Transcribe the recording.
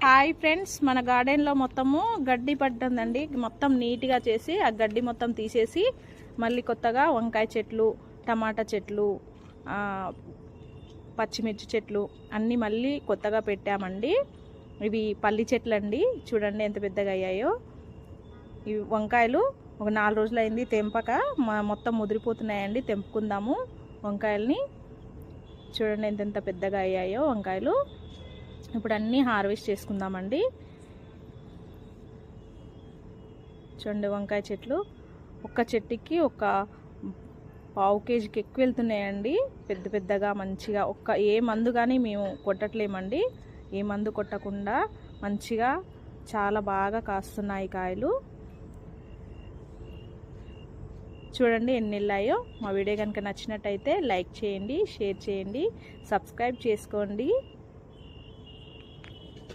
Hi friends, మన గార్డెన్లో మొత్తము గడ్డి పడ్డందండి. మొత్తం నీట్గా చేసి ఆ గడ్డి మొత్తం తీసేసి మళ్ళీ కొత్తగా వంకాయ చెట్లు, టమాటా చెట్లు, పచ్చిమిర్చి చెట్లు అన్నీ మళ్ళీ కొత్తగా పెట్టామండి. ఇవి పల్లి చెట్లు అండి, చూడండి ఎంత పెద్దగా అయ్యాయో. ఇవి వంకాయలు ఒక 4 రోజులు అయింది తెంపక, మొత్తం ముదిరిపోతున్నాయండి. తెంపుకుందాము వంకాయల్ని. చూడండి ఎంతెంత పెద్దగా అయ్యాయో వంకాయలు. ఇప్పుడు అన్నీ హార్వెస్ట్ చేసుకుందామండి. చూడండి వంకాయ చెట్లు ఒక్క చెట్టుకి ఒక పావు కేజీకి ఎక్కువ వెళ్తున్నాయండి. పెద్ద పెద్దగా మంచిగా ఏ మందు కానీ మేము కొట్టట్లేమండి. ఏ మందు కొట్టకుండా మంచిగా చాలా బాగా కాస్తున్నాయి కాయలు. చూడండి ఎన్ని వెళ్ళాయో. మా వీడియో కనుక నచ్చినట్టయితే లైక్ చేయండి, షేర్ చేయండి, సబ్స్క్రైబ్ చేసుకోండి.